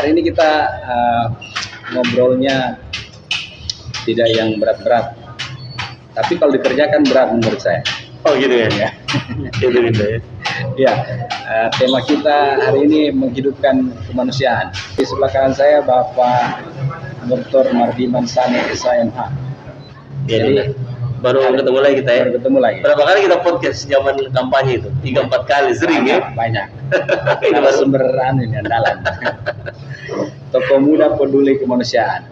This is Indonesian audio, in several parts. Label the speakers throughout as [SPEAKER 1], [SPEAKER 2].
[SPEAKER 1] hari ini kita ngobrolnya tidak yang berat-berat, tapi kalau dikerjakan berat menurut saya.
[SPEAKER 2] Oh gitu ya? Itu gitu ya.
[SPEAKER 1] Ya, tema kita hari ini menghidupkan kemanusiaan. Di sebelah kanan saya Bapak Dr. Mardiman Sani SMH.
[SPEAKER 2] Ya, jadi baru ketemu lagi kita ya.
[SPEAKER 1] Baru ketemu lagi.
[SPEAKER 2] Berapa kali kita podcast zaman kampanye itu? 3-4 kali, sering ya?
[SPEAKER 1] Banyak. Kalau sumber ini andalan. Tokoh muda peduli kemanusiaan.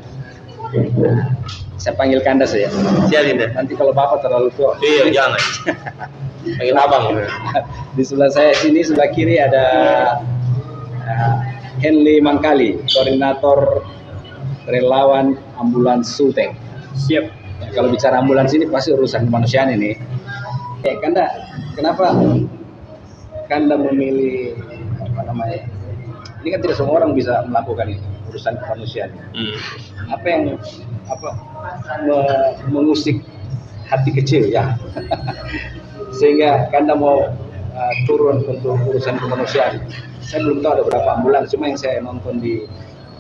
[SPEAKER 1] Saya panggil Kandas ya.
[SPEAKER 2] Sialin deh.
[SPEAKER 1] Nanti kalau Bapak terlalu tua.
[SPEAKER 2] Iya, jangan. Panggil abang.
[SPEAKER 1] Di sebelah saya sini, sebelah kiri ada Henly Mangkali, koordinator relawan ambulans Sulteng. Siap. Ya, kalau bicara ambulans ini pasti urusan kemanusiaan ini. Kanda, kenapa Kanda memilih ini kan tidak semua orang bisa melakukan ini, urusan kemanusiaan. Apa yang mengusik hati kecil ya, sehingga Kanda mau turun untuk urusan kemanusiaan. Saya belum tahu ada berapa ambulans, cuma yang saya nonton di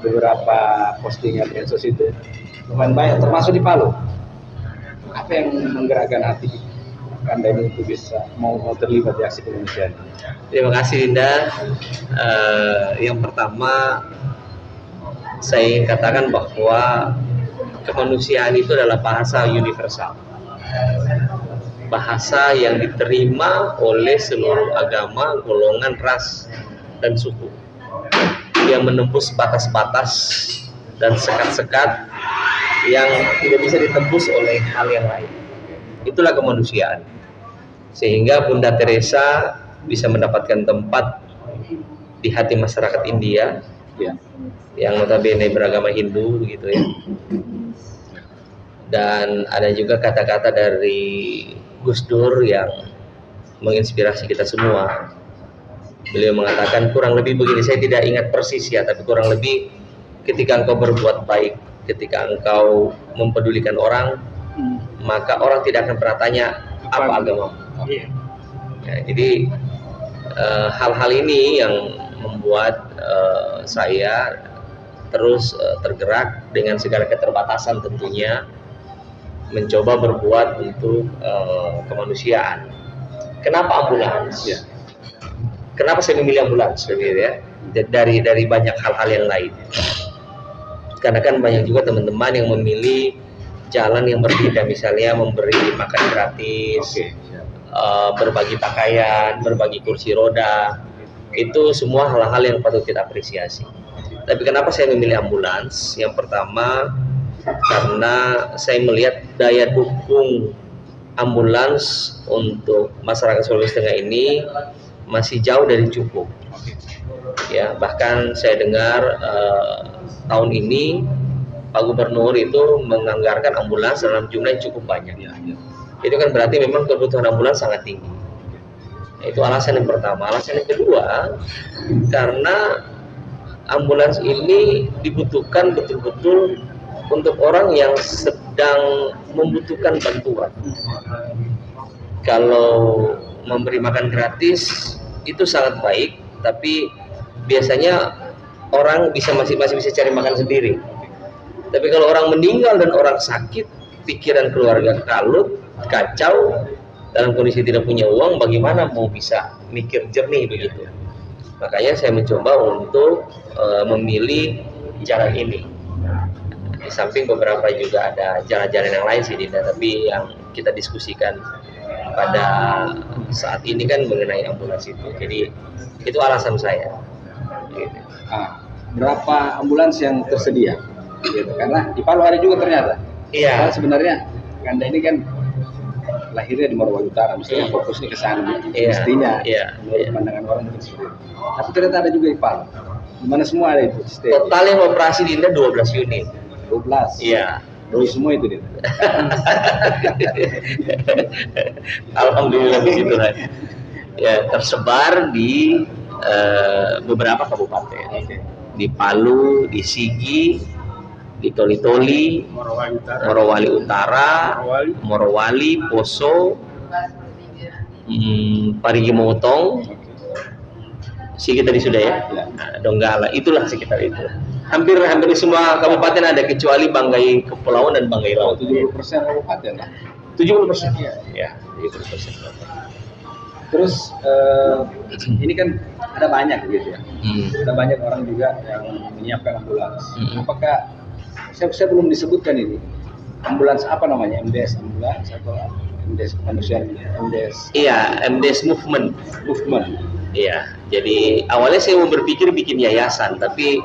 [SPEAKER 1] beberapa postingan medsos itu lumayan banyak, termasuk di Palu. Apa yang menggerakkan hati Anda ini untuk bisa mau terlibat di aksi kemanusiaan?
[SPEAKER 2] Terima kasih Linda. Yang pertama saya ingin katakan bahwa kemanusiaan itu adalah bahasa universal, bahasa yang diterima oleh seluruh agama, golongan, ras, dan suku, yang menembus batas-batas dan sekat-sekat yang tidak bisa ditembus oleh hal yang lain. Itulah kemanusiaan. Sehingga Bunda Teresa bisa mendapatkan tempat di hati masyarakat India ya, yang notabene beragama Hindu begitu ya. Dan ada juga kata-kata dari Gus Dur yang menginspirasi kita semua. Beliau mengatakan kurang lebih begini, saya tidak ingat persis ya, tapi kurang lebih ketika engkau berbuat baik, ketika engkau mempedulikan orang, maka orang tidak akan pernah tanya apa agamamu. Ya, jadi hal-hal ini yang membuat saya terus tergerak dengan segala keterbatasan tentunya, mencoba berbuat untuk kemanusiaan. Kenapa ambulans? Ya. Kenapa saya memilih ambulans ya? Dari banyak hal-hal yang lain. Karena kan banyak juga teman-teman yang memilih jalan yang berbeda, misalnya memberi makan gratis, berbagi pakaian, berbagi kursi roda. Itu semua hal-hal yang patut kita apresiasi. Tapi kenapa saya memilih ambulans? Yang pertama, karena saya melihat daya dukung ambulans untuk masyarakat Sulawesi Tengah ini masih jauh dari cukup. Ya, bahkan saya dengar tahun ini Pak Gubernur itu menganggarkan ambulans dalam jumlah yang cukup banyak. Itu kan berarti memang kebutuhan ambulans sangat tinggi. Itu alasan yang pertama. Alasan yang kedua, karena ambulans ini dibutuhkan betul-betul untuk orang yang sedang membutuhkan bantuan. Kalau memberi makan gratis itu sangat baik, tapi biasanya orang masih bisa cari makan sendiri. Tapi kalau orang meninggal dan orang sakit, pikiran keluarga kalut, kacau, dalam kondisi tidak punya uang, bagaimana mau bisa mikir jernih begitu. Makanya saya mencoba untuk memilih jalan ini. Di samping beberapa juga ada jalan-jalan yang lain sih, Dinda, tapi yang kita diskusikan pada saat ini kan mengenai ambulans itu. Jadi itu alasan saya.
[SPEAKER 1] Berapa ambulans yang tersedia? Karena di Palu ada juga ternyata.
[SPEAKER 2] Iya.
[SPEAKER 1] Sebenarnya Kanda ini kan lahirnya di Morowali Utara, mestinya fokusnya ke sana. Mestinya, menurut pandangan orang mungkin seperti itu. Tapi ternyata ada juga di Palu. Di mana semua ada itu?
[SPEAKER 2] Total yang operasi di Indah 12 unit.
[SPEAKER 1] 12.
[SPEAKER 2] Iya.
[SPEAKER 1] Doi semua itu dia.
[SPEAKER 2] Alhamdulillah begitu kan. Ya, tersebar di beberapa kabupaten. Di Palu, di Sigi, di Toli-Toli, Morowali Utara, Morowali, Poso, Parigi Motong, Sigit tadi sudah ya.
[SPEAKER 1] Ya.
[SPEAKER 2] Nah, Donggala itulah sekitar itu. Hampir di semua kabupaten ada kecuali Banggai Kepulauan dan Banggai Laut.
[SPEAKER 1] 70% kabupaten lah.
[SPEAKER 2] 70%.
[SPEAKER 1] Iya.
[SPEAKER 2] Ya, 70%.
[SPEAKER 1] Terus ini kan ada banyak gitu ya. Ada banyak orang juga yang menyiapkan ambulans. Apakah saya belum disebutkan ini ambulans apa namanya, MDS ambulans atau MDS kemanusiaan, MDS
[SPEAKER 2] Iya, MDS Movement. Iya, jadi awalnya saya mau berpikir bikin yayasan, tapi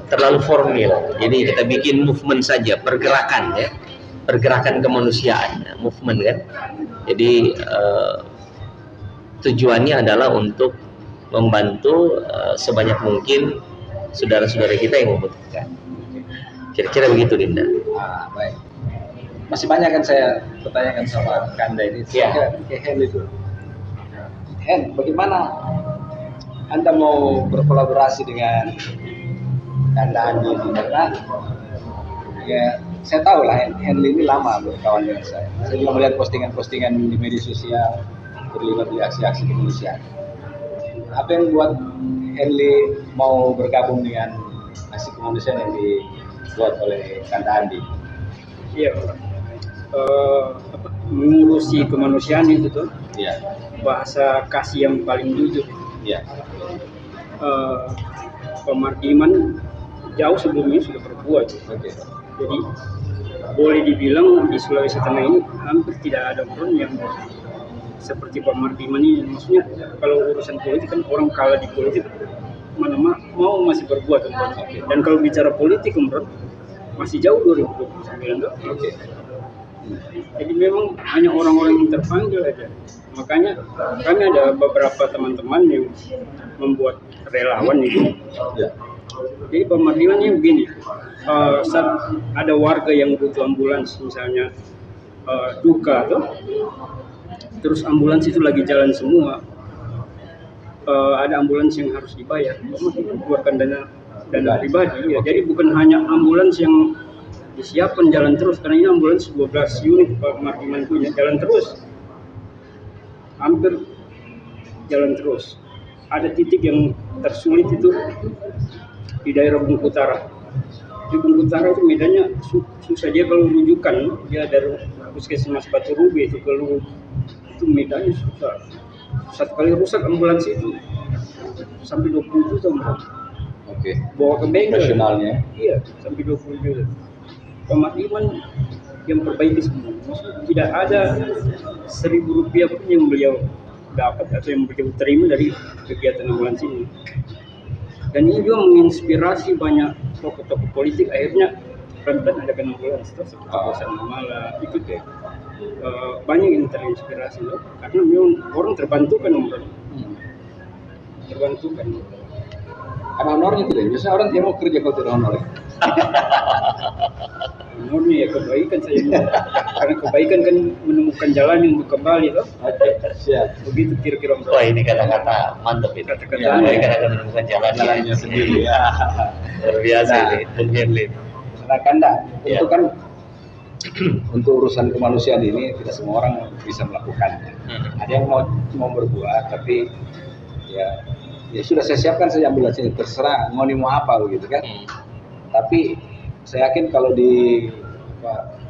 [SPEAKER 2] terlalu formal. Jadi kita bikin movement saja, pergerakan ya, pergerakan kemanusiaan, movement kan. Jadi tujuannya adalah untuk membantu sebanyak mungkin saudara-saudara kita yang membutuhkan. Kira-kira begitu, Dinda.
[SPEAKER 1] Baik. Masih banyak kan saya pertanyakan sama Kanda ini.
[SPEAKER 2] Iya.
[SPEAKER 1] Ke Hen itu. Hen, bagaimana Anda mau berkolaborasi dengan Kanda Andi ini? Karena ya saya tahu lah Henry ini lama berkawan dengan saya. Saya juga melihat postingan-postingan di media sosial terlibat di aksi-aksi kemanusiaan. Apa yang buat Henry mau bergabung dengan aksi kemanusiaan yang dibuat oleh Kanda Andi?
[SPEAKER 3] Iya, mengurusi kemanusiaan itu tuh
[SPEAKER 1] Iya.
[SPEAKER 3] bahasa kasih yang paling jujur.
[SPEAKER 1] Iya.
[SPEAKER 3] Pemarkiman jauh sebelumnya sudah berbuat.
[SPEAKER 1] Oke.
[SPEAKER 3] Jadi boleh dibilang di Sulawesi Tengah ini hampir tidak ada orang yang seperti pemarkiman ini. Maksudnya kalau urusan politik kan orang kalah di politik mana mau masih berbuat. Dan kalau bicara politik masih jauh 2029 tuh.
[SPEAKER 1] Oke.
[SPEAKER 3] Jadi memang hanya orang-orang yang terpanggil aja. Makanya kami ada beberapa teman-teman yang membuat relawan itu.
[SPEAKER 1] Ya.
[SPEAKER 3] Jadi pemarkimannya begini, saat ada warga yang butuh ambulans misalnya duka tuh, terus ambulans itu lagi jalan semua, ada ambulans yang harus dibayar, pemarkiman keluarkan dana pribadi ya. Jadi bukan hanya ambulans yang disiapkan jalan terus, karena ini ambulans 12 unit pemarkiman punya jalan terus, hampir jalan terus. Ada titik yang tersulit itu di daerah Bungkutara. Di Bungkutara itu medannya susah, dia kalau rujukan dia dari puskesmas Batu Rubi itu keluar itu medannya susah. Satu kali rusak ambulans itu sampai 20 juta.
[SPEAKER 1] Oke.
[SPEAKER 3] Bawa ke bengkel.
[SPEAKER 1] Nasionalnya.
[SPEAKER 3] Iya, sampai 20 juta. Pemakliman yang perbaiki semua. Maksudnya tidak ada Rp1.000 pun yang beliau dapat atau yang beliau terima dari kegiatan ambulans ini. Dan ini juga menginspirasi banyak tokoh-tokoh politik. Akhirnya pelan-pelan ada ambulans terus seperti Kosan Mala ikut ya. Banyak yang terinspirasi loh, karena memang orang terbantukan terbantukan.
[SPEAKER 1] Karena honornya tidak. Biasanya orang dia mau kerja kalau tidak honor.
[SPEAKER 3] Honornya ya kebaikan saya mau. Karena kebaikan kan menemukan jalan untuk kembali loh.
[SPEAKER 1] Oke. Siap.
[SPEAKER 3] Begitu kira-kira.
[SPEAKER 2] Wah, ini kata-kata mantap ini.
[SPEAKER 3] Kata-kata
[SPEAKER 2] Ya,
[SPEAKER 3] mantap.
[SPEAKER 2] mereka akan menemukan
[SPEAKER 1] Jalannya sendiri ya.
[SPEAKER 2] Luar biasa
[SPEAKER 1] Nah.
[SPEAKER 2] ini, Bung Herlin.
[SPEAKER 1] Nah, Kanda,
[SPEAKER 2] Ya.
[SPEAKER 1] itu kan untuk urusan kemanusiaan ini tidak semua orang bisa melakukannya. Ada yang mau berbuat, tapi ya sudah saya siapkan saja ambulans ini, terserah mau apa begitu kan. Tapi saya yakin kalau di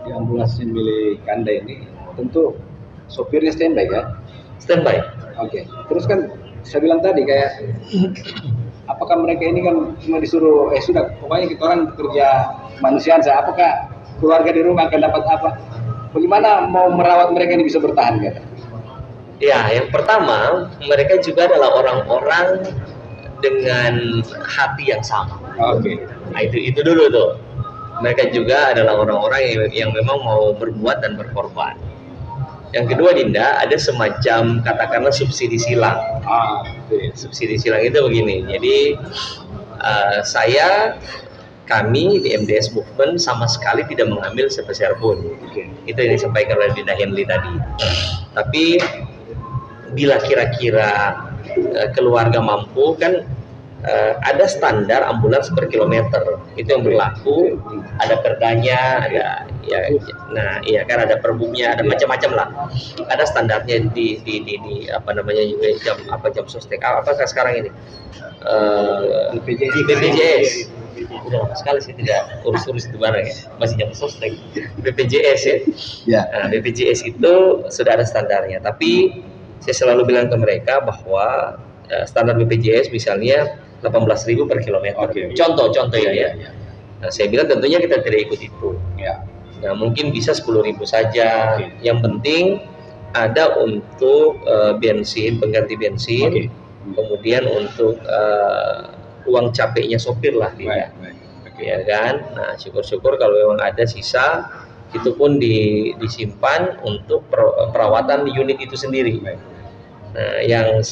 [SPEAKER 1] ambulans milik Kanda ini tentu sopirnya standby kan.
[SPEAKER 2] Standby.
[SPEAKER 1] Oke. Terus kan saya bilang tadi kayak apakah mereka ini kan cuma disuruh sudah pokoknya kita orang kerja kemanusiaan saya, apakah keluarga di rumah akan dapat apa? Bagaimana mau merawat mereka ini bisa bertahan kan?
[SPEAKER 2] Ya, yang pertama mereka juga adalah orang-orang dengan hati yang sama.
[SPEAKER 1] Oke.
[SPEAKER 2] Nah, itu dulu tuh. Mereka juga adalah orang-orang yang memang mau berbuat dan berkorban. Yang kedua, Dinda, ada semacam katakanlah subsidi silang.
[SPEAKER 1] Oke.
[SPEAKER 2] Subsidi silang itu begini. Jadi kami di MDS Movement sama sekali tidak mengambil sepeser pun. Itu yang disampaikan oleh Dinda Henly tadi. Tapi bila kira-kira keluarga mampu kan, ada standar ambulans per kilometer itu yang berlaku, ada perdanya, ada ya, nah iya kan ada perbumnya, ada macam-macam lah, ada standarnya di apa namanya juga jam sostek apa sekarang ini BPJS. Udah lama sekali sih tidak urus itu barang ya, masih jam sostek BPJS ya. Nah, BPJS itu sudah ada standarnya, tapi saya selalu bilang ke mereka bahwa standar BPJS misalnya 18.000 per kilometer. Contoh ini ya. Nah, saya bilang tentunya kita tidak ikut itu. Nah, mungkin bisa 10.000 saja. Yang penting ada untuk bensin, pengganti bensin, kemudian untuk uang capeknya sopir lah, ya kan. Nah, syukur-syukur kalau memang ada sisa, itu pun disimpan untuk perawatan unit itu sendiri. Nah, yang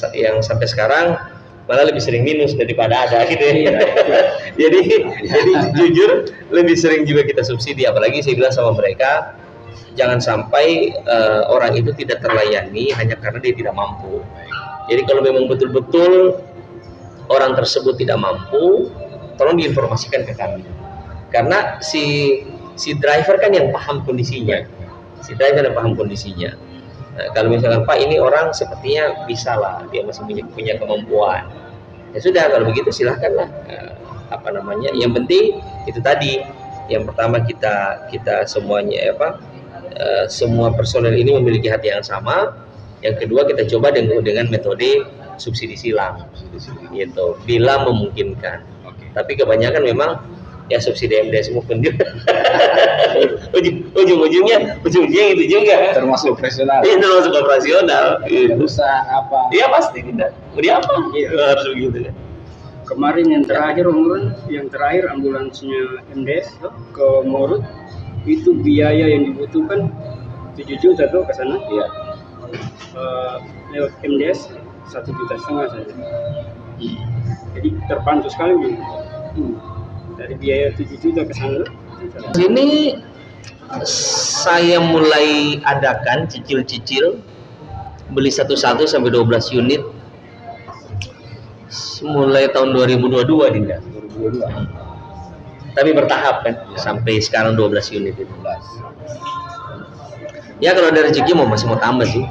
[SPEAKER 2] sampai sekarang malah lebih sering minus daripada ada gitu ya. jadi jujur lebih sering juga kita subsidi, apalagi saya bilang sama mereka jangan sampai orang itu tidak terlayani hanya karena dia tidak mampu. Jadi kalau memang betul-betul orang tersebut tidak mampu, tolong diinformasikan ke kami, karena si driver kan yang paham kondisinya. Nah, kalau misalkan Pak ini orang sepertinya bisa lah, dia masih punya kemampuan, ya sudah kalau begitu silahkanlah. Apa namanya? Yang penting itu tadi, yang pertama kita semuanya semua personel ini memiliki hati yang sama. Yang kedua kita coba dengan metode subsidi silang, gitu, bila memungkinkan. Tapi kebanyakan memang ya subsidi MDS maupun juga ujung-ujungnya itu juga
[SPEAKER 1] termasuk operasional.
[SPEAKER 2] Iya, termasuk operasional.
[SPEAKER 1] Usaha apa?
[SPEAKER 2] Iya pasti tidak. Mau apa? Harus begitu kan.
[SPEAKER 3] Kemarin yang terakhir ambulansnya MDS ke Morut, itu biaya yang dibutuhkan 7 juta tuh ke sana.
[SPEAKER 1] Iya.
[SPEAKER 3] Lewat MDS 1,5 juta saja. Jadi terpantu sekali gitu. Dari biaya 7 juta ke sana.
[SPEAKER 2] Sini saya mulai adakan cicil-cicil beli 1 sampai 12 unit mulai tahun 2022 Dinda.
[SPEAKER 1] 2022.
[SPEAKER 2] Tapi bertahap kan, sampai sekarang 12 unit itu. Ya kalau ada rezeki masih mau tambah sih.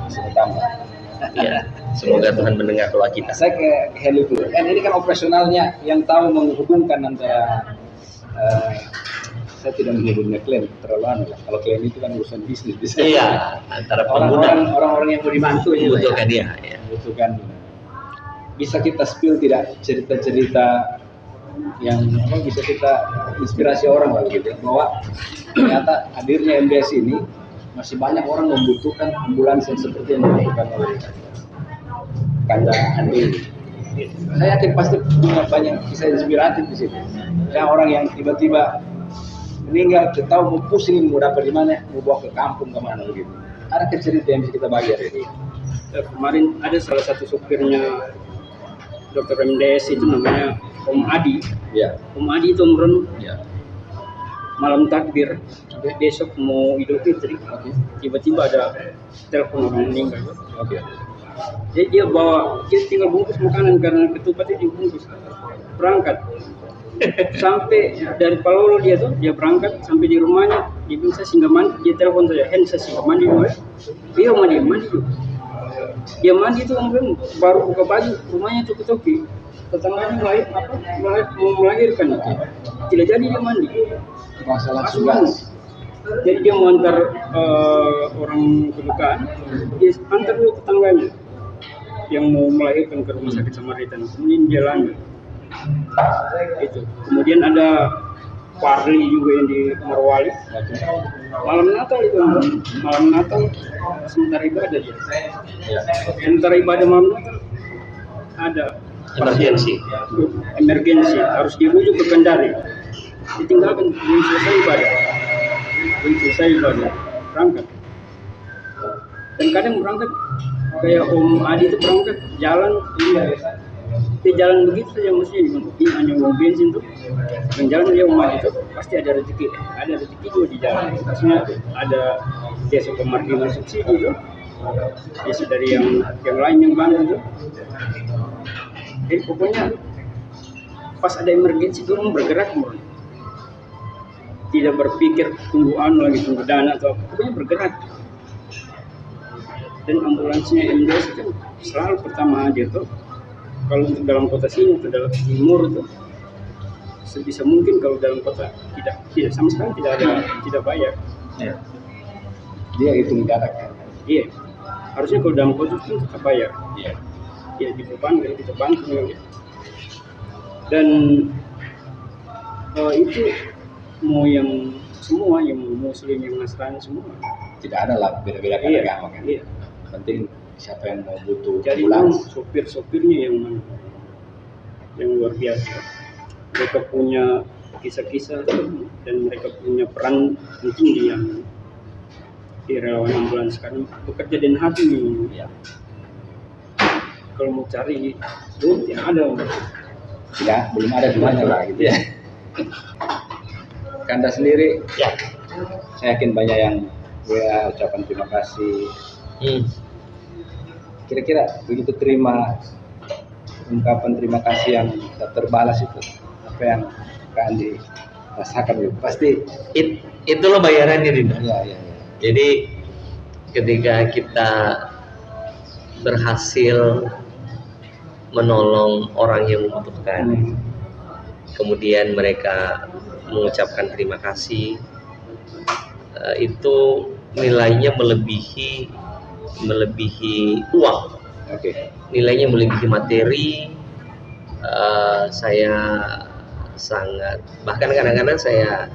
[SPEAKER 2] Ya, semoga Tuhan mendengar doa kita.
[SPEAKER 1] Saya ke Heli dulu. Kan ini kan operasionalnya yang tahu menghubungkan antara saya tidak menyebutnya klaim, terlalu aneh. Kalau klaim itu kan urusan bisnis.
[SPEAKER 2] Iya, antara pengguna
[SPEAKER 1] orang-orang yang mau dibantu
[SPEAKER 2] membutuhkan dia.
[SPEAKER 1] Membutuhkan. Bisa kita spill tidak cerita-cerita yang bisa kita inspirasi orang lah gitu, bahwa ternyata hadirnya MDS ini masih banyak orang membutuhkan ambulans yang seperti yang dibutuhkan oleh Kanda Andi. Saya yakin pasti punya banyak kisah inspiratif di sini. Ya, orang yang tiba-tiba meninggal, kita tahu mau pusing mau dapat di mana, mau bawa ke kampung kemana begitu. Ada cerita yang bisa kita bagi hari ini.
[SPEAKER 3] Kemarin ada salah satu supirnya Dr. MDS itu namanya Om Adi.
[SPEAKER 1] Ya.
[SPEAKER 3] Om Adi itu umrun
[SPEAKER 1] Ya.
[SPEAKER 3] malam takbir. Besok mau Idul Fitri. Tiba-tiba ada telepon orang meninggal. Jadi dia tinggal bungkus makanan karena ketupatnya dibungkus. Berangkat. Sampai dari Palolo dia berangkat sampai di rumahnya, dia bilang saya singgah mandi, dia telepon saya, saya singgah mandi dulu ya. Iya mandi dulu. Dia mandi itu kemudian baru buka baju, rumahnya topi. Tetangganya mau melahirkan itu. Tidak jadi dia mandi.
[SPEAKER 1] Masalah tugas.
[SPEAKER 3] Jadi dia mau antar orang kedukaan, dia antar dulu tetangganya yang mau melahirkan ke rumah sakit Samaritan. Kemudian dia lanjut. Itu. Kemudian ada Parli juga yang di Morowali. Malam Natal itu, sementara ibadah aja. Sementara ibadah malam Natal ada
[SPEAKER 2] Emergensi
[SPEAKER 3] harus dirujuk ke Kendari. Ditinggalkan belum selesai ibadah, berangkat. Dan kadang berangkat kayak Om Adi itu berangkat jalan dia jalan begitu saja, mestinya hanya mau bensin tuh dan jalan dia Om Adi itu pasti ada rezeki juga di jalan. Maksudnya ada biasa pemarkiran subsidi itu, biasa dari yang lain yang bantu tuh. Jadi pokoknya pas ada emergensi itu orang bergerak murni. Tidak berpikir tunggu lagi tunggu dana atau apa, pokoknya bergerak. Dan ambulansnya MDS itu selalu pertama aja tuh. Kalau untuk dalam kota sini atau dalam timur tuh sebisa mungkin, kalau dalam kota tidak sama sekali tidak bayar.
[SPEAKER 1] Ya. Dia hitung jarak kan.
[SPEAKER 3] Iya. Harusnya kalau dalam kota itu tetap bayar.
[SPEAKER 1] Iya.
[SPEAKER 3] Ya di beban kalau kita bantu ya. Dan itu mau yang semua, yang muslim, yang nasrani semua.
[SPEAKER 1] Tidak ada lah beda-beda kan agama kan.
[SPEAKER 3] Iya.
[SPEAKER 1] Penting siapa yang mau butuh
[SPEAKER 3] Jadi
[SPEAKER 1] ambulans.
[SPEAKER 3] sopir-sopirnya yang luar biasa. Mereka punya kisah-kisah dan mereka punya peran penting di relawan ambulans karena bekerja dan hati.
[SPEAKER 1] Ya.
[SPEAKER 3] Kalau mau cari duit ya ada.
[SPEAKER 1] Tidak, belum ada gimana lah gitu ya. Kanda sendiri,
[SPEAKER 2] Ya.
[SPEAKER 1] saya yakin banyak yang WA ucapan terima kasih. Kira-kira begitu terima ungkapan terima kasih yang tak terbalas itu, apa yang Kak Andi rasakan gitu? Pasti.
[SPEAKER 2] Itulah bayarannya, Dinda.
[SPEAKER 1] Iya.
[SPEAKER 2] Jadi ketika kita berhasil menolong orang yang membutuhkan, kemudian mereka mengucapkan terima kasih, itu nilainya melebihi uang.
[SPEAKER 1] Oke.
[SPEAKER 2] Nilainya melebihi materi. Saya sangat, bahkan kadang-kadang saya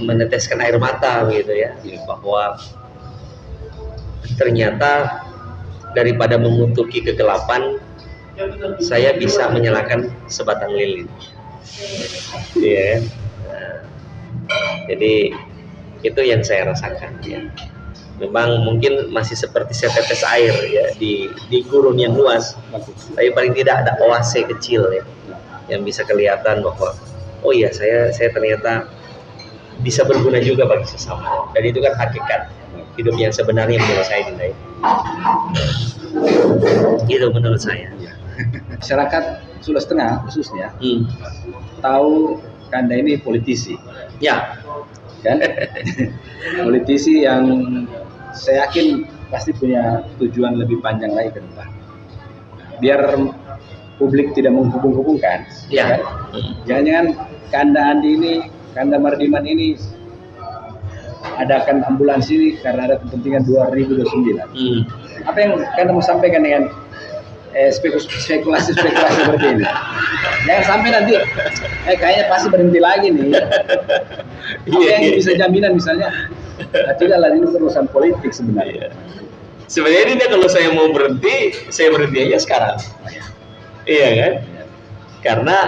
[SPEAKER 2] meneteskan air mata gitu ya, bahwa ternyata daripada mengutuki kegelapan, saya bisa menyalakan sebatang lilin. Iya. Jadi itu yang saya rasakan ya. Memang mungkin masih seperti setetes air ya di gurun yang luas, tapi paling tidak ada oase kecil ya yang bisa kelihatan bahwa oh iya saya ternyata bisa berguna juga bagi sesama. Dan itu kan hakikat hidup yang sebenarnya menurut saya, Dinda. Itu menurut saya.
[SPEAKER 1] Masyarakat Sulawesi Tengah khususnya tahu Kanda ini politisi.
[SPEAKER 2] Ya.
[SPEAKER 1] Kan? Politisi yang saya yakin pasti punya tujuan lebih panjang lagi ke depan. Biar publik tidak menghubung-hubungkan.
[SPEAKER 2] Ya.
[SPEAKER 1] Kan? Jangan-jangan Kanda Andi ini, Kanda Mardiman ini adakan ambulans ini karena ada kepentingan 2029. Apa yang Kanda mau sampaikan dengan spekulasi seperti ini? Jangan sampai nanti kayaknya pasti berhenti lagi nih. Apa yang bisa jaminan misalnya? Tidaklah, ini urusan politik sebenarnya.
[SPEAKER 2] Sebenarnya ini kalau saya mau berhenti, saya berhenti aja sekarang. Iya kan? Karena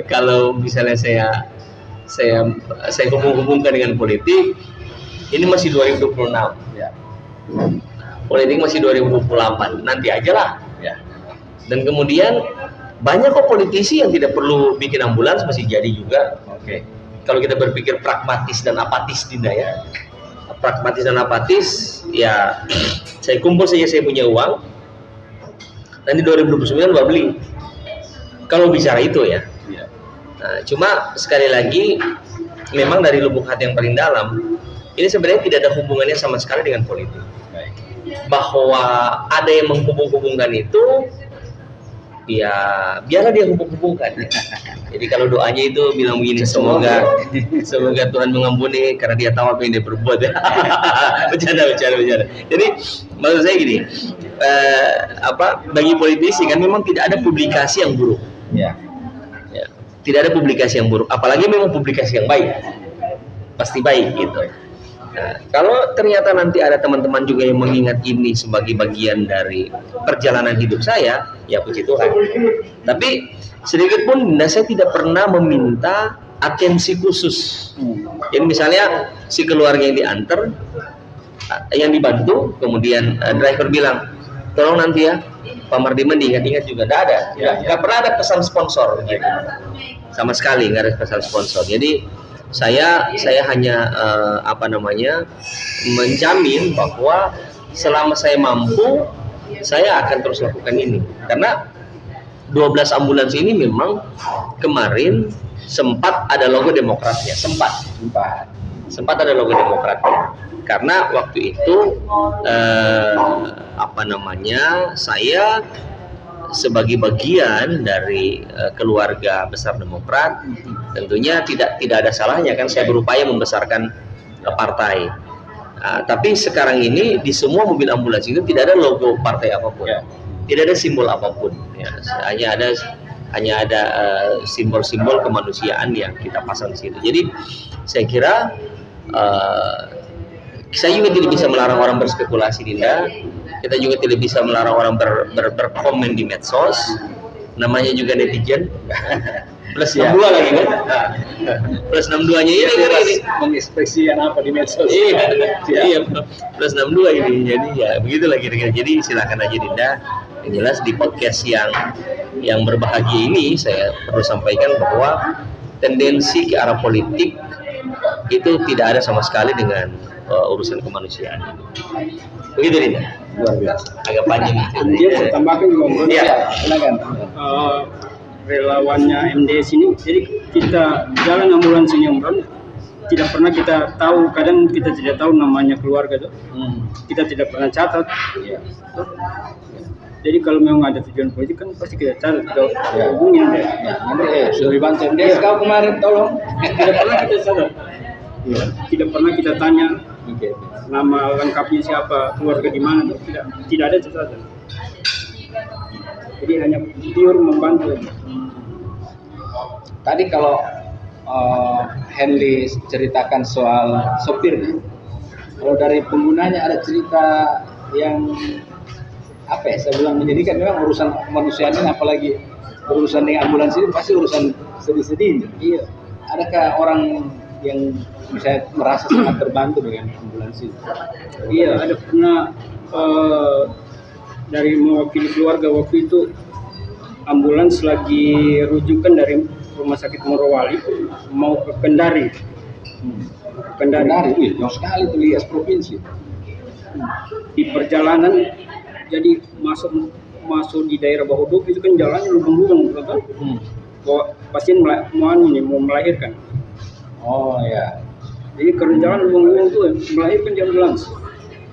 [SPEAKER 2] kalau misalnya saya hubung-hubungkan dengan politik, ini masih 2026.
[SPEAKER 1] Ya.
[SPEAKER 2] Politik masih 2028. Nanti aja lah.
[SPEAKER 1] Ya.
[SPEAKER 2] Dan kemudian banyak kok politisi yang tidak perlu bikin ambulans masih jadi juga.
[SPEAKER 1] Oke.
[SPEAKER 2] Kalau kita berpikir pragmatis dan apatis, Dinda ya. Pragmatis dan apatis, ya saya kumpul saja saya punya uang. Nanti 2029 gua beli. Kalau bicara itu ya.
[SPEAKER 1] Ya.
[SPEAKER 2] Nah, cuma sekali lagi memang dari lubuk hati yang paling dalam, ini sebenarnya tidak ada hubungannya sama sekali dengan politik.
[SPEAKER 1] Baik.
[SPEAKER 2] Bahwa ada yang menghubung-hubungkan itu, ya biarlah dia hubung-hubungkan. Jadi kalau doanya itu bilang begini, semoga Tuhan mengampuni karena dia tahu apa yang dia perbuat. Bercanda. Jadi maksud saya gini, bagi politisi kan memang tidak ada publikasi yang buruk.
[SPEAKER 1] Ya.
[SPEAKER 2] Ya, tidak ada publikasi yang buruk, apalagi memang publikasi yang baik, pasti baik gitu. Nah, kalau ternyata nanti ada teman-teman juga yang mengingat ini sebagai bagian dari perjalanan hidup saya, ya puji Tuhan. Tapi sedikit pun saya tidak pernah meminta atensi khusus. Jadi misalnya si keluarga yang diantar, yang dibantu, kemudian driver bilang, tolong nanti ya Pak Mardiman diingat-ingat juga. Tidak ada, nggak pernah ada pesan sponsor gitu. Sama sekali nggak ada pesan sponsor. Jadi saya hanya menjamin bahwa selama saya mampu, saya akan terus lakukan ini. Karena 12 ambulans ini memang kemarin sempat ada logo Demokratnya, sempat ada logo Demokratnya. Karena waktu itu saya sebagai bagian dari keluarga besar Demokrat, tentunya tidak ada salahnya kan saya berupaya membesarkan partai. Tapi sekarang ini di semua mobil ambulans itu tidak ada logo partai apapun, tidak ada simbol apapun, ya. hanya ada simbol-simbol kemanusiaan yang kita pasang di situ. Jadi saya kira saya juga tidak bisa melarang orang berspekulasi, Dinda. Kita juga tidak bisa melarang orang berkomen di medsos. Namanya juga netizen. Plus 62 lagi kan? Plus 62-nya ini kan ini
[SPEAKER 1] mengekspresikan apa di medsos.
[SPEAKER 2] Iya. Plus 62 ini. Jadi ya begitulah kira-kira. Jadi silakan aja Dinda. Yang jelas di podcast yang berbahagia ini saya perlu sampaikan bahwa tendensi ke arah politik itu tidak ada sama sekali dengan urusan kemanusiaan. Begitu Dinda.
[SPEAKER 1] Luar biasa.
[SPEAKER 2] Agak panjang itu.
[SPEAKER 3] Kemudian saya tambahkan juga Bro,
[SPEAKER 2] Iya.
[SPEAKER 1] Silakan.
[SPEAKER 3] relawannya MDS ini, jadi kita jalan ambulans ini Bro, tidak pernah kita tahu, kadang kita tidak tahu namanya keluarga tuh. Kita tidak pernah catat. Jadi kalau memang ada tujuan politik kan pasti kita catat, kita hubungin deh.
[SPEAKER 1] Nanti sudah dibantu MDS kau kemarin tolong.
[SPEAKER 3] Tidak pernah kita catat. Tidak pernah kita tanya nama lengkapnya siapa, keluarga di mana, tidak ada catatan. Jadi hanya pure membantu.
[SPEAKER 1] Tadi kalau Henry ceritakan soal sopirnya, kalau dari penggunanya ada cerita yang apa ya, saya bilang menjadikan memang urusan kemanusiaan ini, apalagi urusan dengan ambulans ini pasti urusan sedih-sedih. Iya. Adakah orang yang bisa merasa sangat terbantu dengan ambulans ini?
[SPEAKER 3] Iya, ada pernah dari mewakili keluarga waktu itu, ambulans lagi rujukan dari Rumah Sakit Morowali mau ke Kendari.
[SPEAKER 1] Kendari, jauh sekali tuh Lias provinsi.
[SPEAKER 3] Di perjalanan, jadi masuk di daerah Bahodok itu kan jalannya lubang-lubang, betul? Bahwa pasien mau melahirkan.
[SPEAKER 1] Oh ya.
[SPEAKER 3] Jadi karena jalan lubang-lubang itu melahirkan di ambulans.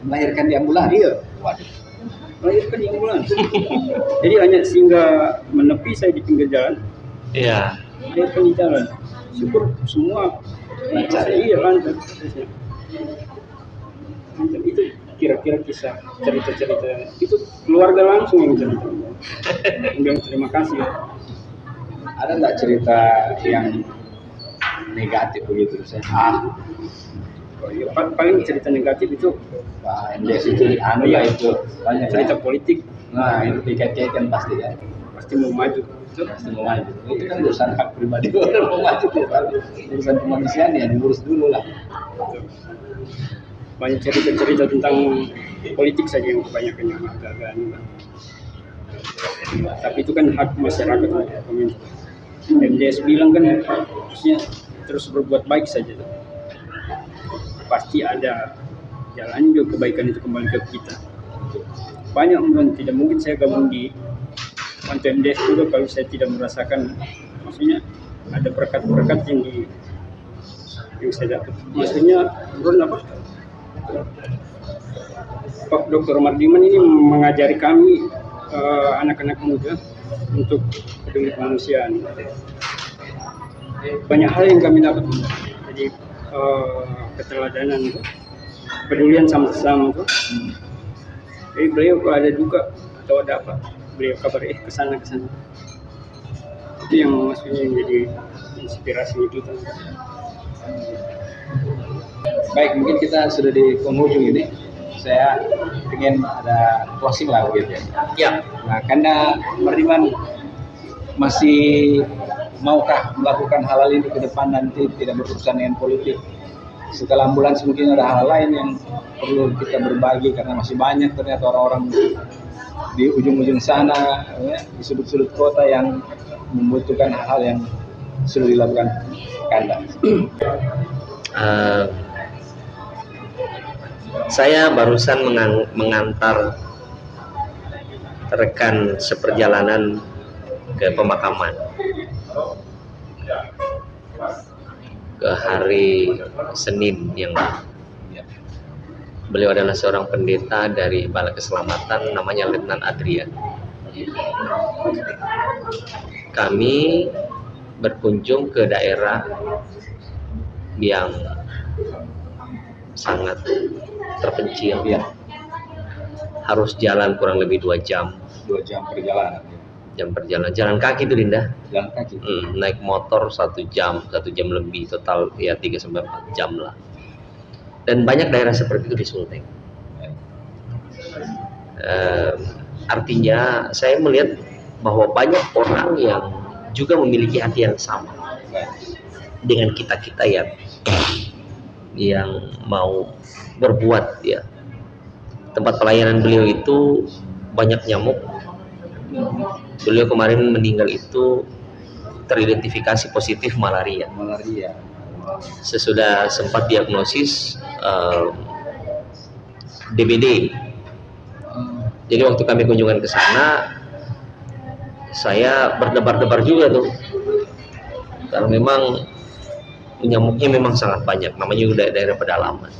[SPEAKER 1] Melahirkan di ambulans?
[SPEAKER 3] Iya.
[SPEAKER 1] Waduh.
[SPEAKER 3] Melahirkan di ambulans. Jadi hanya sehingga menepi saya di pinggir jalan.
[SPEAKER 2] Iya.
[SPEAKER 3] Melahirkan di jalan. Syukur semua lancar. Iya lancar. Lancar itu kira-kira kisah cerita-cerita itu keluarga langsung yang cerita. Bilang terima kasih.
[SPEAKER 1] Ada nggak cerita yang negatif begitu saya?
[SPEAKER 3] Paling cerita negatif itu
[SPEAKER 1] Pak MDS itu itu banyak
[SPEAKER 3] cerita politik.
[SPEAKER 1] Nah itu dikait-kaitkan pasti ya.
[SPEAKER 3] Pasti mau maju.
[SPEAKER 1] Pasti mau maju. Itu kan urusan hak pribadi orang mau maju ya, tapi urusan kemanusiaan ya diurus dulu lah.
[SPEAKER 3] Banyak cerita-cerita tentang politik saja yang kebanyakan yang agak-agak ini. Tapi itu kan hak masyarakat. MDS bilang kan harusnya terus berbuat baik saja. Pasti ada jalan juga kebaikan itu kembali ke kita. Banyak orang tidak mungkin saya gabung di Bantu MDS juga kalau saya tidak merasakan, maksudnya ada berkat-berkat yang saya dapat. Maksudnya apa? Pak Dr. Mardiman ini mengajari kami anak-anak muda untuk peduli kemanusiaan. Banyak hal yang kami dapat. Jadi keteladanan itu, pedulian sama sesama itu. Jadi beliau kalau ada duka atau ada apa, beliau kabar kesana. Itu yang maksudnya menjadi inspirasi kita.
[SPEAKER 1] Baik, mungkin kita sudah di penghujung ini. Saya ingin ada closing lah begitu ya.
[SPEAKER 2] Ya.
[SPEAKER 1] Nah, karena Mardiman masih maukah melakukan hal ini ke depan nanti tidak berurusan dengan politik? Setelah ambulans mungkin ada hal lain yang perlu kita berbagi karena masih banyak ternyata orang-orang di ujung-ujung sana ya, di sudut-sudut kota yang membutuhkan hal yang sudah dilakukan Kanda.
[SPEAKER 2] Saya barusan mengantar rekan seperjalanan ke pemakaman ke hari Senin yang lalu.
[SPEAKER 1] Ya.
[SPEAKER 2] Beliau adalah seorang pendeta dari Balai Keselamatan, namanya Letnan Adrian. Kami berkunjung ke daerah yang sangat terpencil,
[SPEAKER 1] Ya.
[SPEAKER 2] harus jalan kurang lebih 2 jam.
[SPEAKER 1] 2 jam perjalanan.
[SPEAKER 2] Jalan kaki tuh Linda.
[SPEAKER 1] Jalan kaki.
[SPEAKER 2] Naik motor 1 jam lebih, total ya 3-4 jam lah. Dan banyak daerah seperti itu di Sulteng. Artinya saya melihat bahwa banyak orang yang juga memiliki hati yang sama dengan kita yang mau berbuat ya. Tempat pelayanan beliau itu banyak nyamuk. Beliau kemarin meninggal itu teridentifikasi positif malaria. Sesudah sempat diagnosis DBD. Jadi waktu kami kunjungan ke sana, saya berdebar-debar juga tuh, karena memang nyamuknya memang sangat banyak, namanya juga daerah pedalaman.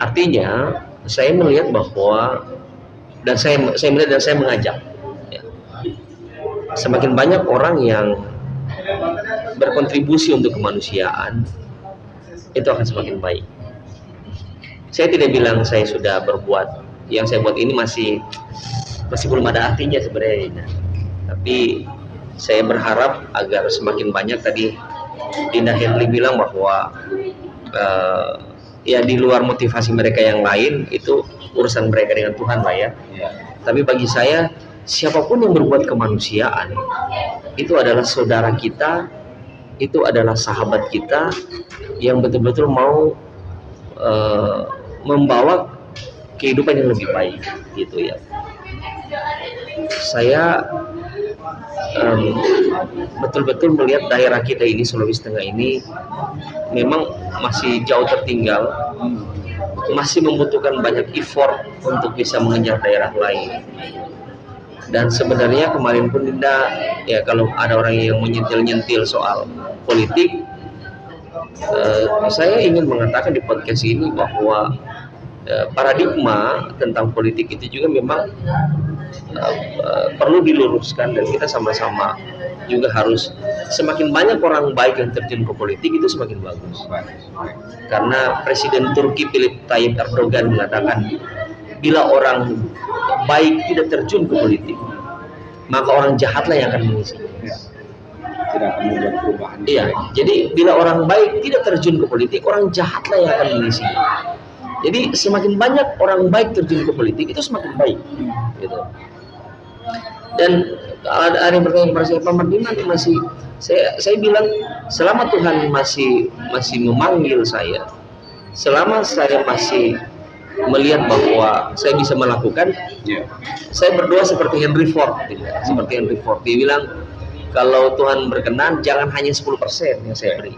[SPEAKER 2] Artinya saya melihat bahwa saya melihat dan saya mengajak ya, semakin banyak orang yang berkontribusi untuk kemanusiaan, itu akan semakin baik. Saya tidak bilang saya sudah berbuat, yang saya buat ini masih belum ada artinya sebenarnya. Tapi saya berharap agar semakin banyak, tadi Dinda Henry bilang bahwa ya di luar motivasi mereka yang lain, itu urusan mereka dengan Tuhan lah ya. Tapi bagi saya, siapapun yang berbuat kemanusiaan, itu adalah saudara kita, itu adalah sahabat kita yang betul-betul mau membawa kehidupan yang lebih baik gitu ya. Saya betul-betul melihat daerah kita ini, Sulawesi Tengah ini memang masih jauh tertinggal, masih membutuhkan banyak effort untuk bisa mengejar daerah lain. Dan sebenarnya kemarin pun Dinda, ya kalau ada orang yang menyentil-nyentil soal politik, saya ingin mengatakan di podcast ini bahwa paradigma tentang politik itu juga memang perlu diluruskan, dan kita sama-sama juga harus, semakin banyak orang baik yang terjun ke politik itu semakin bagus. Karena Presiden Turki Recep Tayyip Erdogan mengatakan, bila orang baik tidak terjun ke politik, maka orang jahatlah yang akan mengisinya.
[SPEAKER 1] Tidak akan membuat perubahan.
[SPEAKER 2] Iya, jadi bila orang baik tidak terjun ke politik, orang jahatlah yang akan mengisinya. Jadi semakin banyak orang baik terjun ke politik, itu semakin baik. Gitu. Dan ada yang bertanya kepada saya, Pak Mardiman masih, saya bilang selama Tuhan masih memanggil saya, selama saya masih melihat bahwa saya bisa melakukan, saya berdoa seperti Henry Ford, dia bilang, kalau Tuhan berkenan jangan hanya 10% yang saya beri,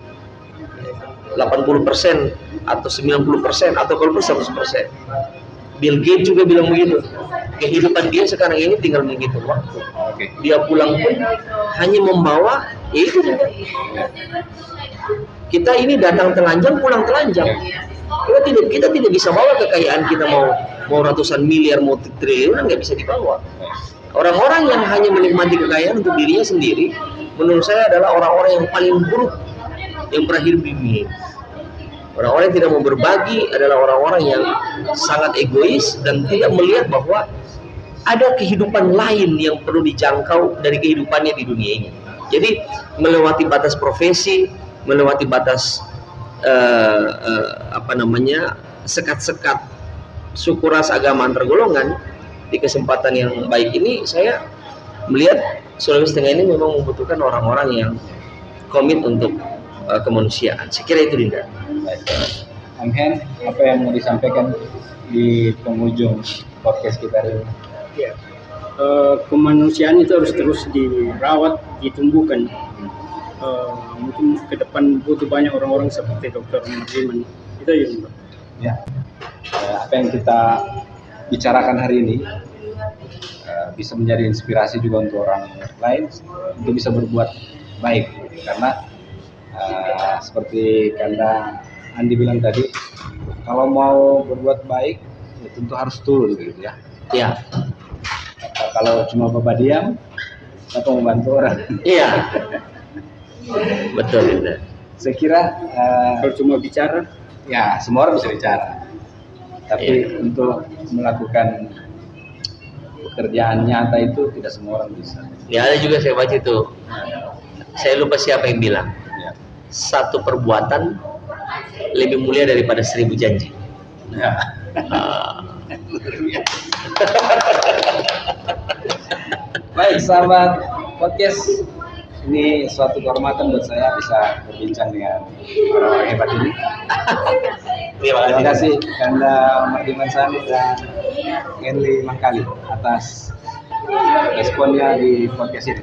[SPEAKER 2] 80% atau 90% atau kalau perlu 100%. Bill Gates juga bilang begitu. Kehidupan dia sekarang ini tinggal menghitung waktu. Dia pulang pun hanya membawa, ya itu juga. Kita ini datang telanjang, pulang telanjang. Kita tidak bisa bawa kekayaan kita, mau ratusan miliar, mau triliunan, nggak bisa dibawa. Orang-orang yang hanya menikmati kekayaan untuk dirinya sendiri, menurut saya adalah orang-orang yang paling buruk yang pernah hidup di dunia. Orang-orang yang tidak mau berbagi adalah orang-orang yang sangat egois dan tidak melihat bahwa ada kehidupan lain yang perlu dijangkau dari kehidupannya di dunia ini. Jadi melewati batas profesi, melewati batas sekat-sekat suku ras agama antar golongan, di kesempatan yang baik ini saya melihat Sulawesi Tengah ini memang membutuhkan orang-orang yang komit untuk kemanusiaan. Saya kira itu, Dinda.
[SPEAKER 1] Amhen, apa yang mau disampaikan di penghujung podcast kita hari ini?
[SPEAKER 3] Ya, kemanusiaan itu harus terus dirawat, ditumbuhkan. Mungkin ke depan butuh banyak orang-orang seperti Dr. Mardiman. Itu ya.
[SPEAKER 1] Apa yang kita bicarakan hari ini bisa menjadi inspirasi juga untuk orang lain untuk bisa berbuat baik, karena seperti karena Andi bilang tadi, kalau mau berbuat baik ya tentu harus turun gitu ya.
[SPEAKER 2] Ya,
[SPEAKER 1] Kalau cuma bapak diam atau membantu orang.
[SPEAKER 2] iya, betul itu.
[SPEAKER 1] Saya kira
[SPEAKER 3] Kalau cuma bicara,
[SPEAKER 1] ya semua orang bisa bicara, tapi untuk melakukan pekerjaan nyata itu tidak semua orang bisa.
[SPEAKER 2] Ya ada juga saya baca itu. Saya lupa siapa yang bilang.
[SPEAKER 1] Ya.
[SPEAKER 2] Satu perbuatan lebih mulia daripada 1000 janji.
[SPEAKER 1] Ya. Baik sahabat podcast, ini suatu kehormatan buat saya bisa berbincang dengan orang-orang hebat ini. Terima kasih Kanda Mardiman Sani dan Henry Mangkali atas responnya di podcast ini.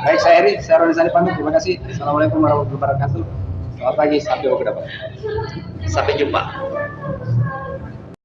[SPEAKER 1] Baik, saya Eri, saya Roni Sani pamit. Terima kasih. Assalamualaikum warahmatullahi wabarakatuh. Selamat pagi, sampai jumpa.
[SPEAKER 2] Sampai jumpa.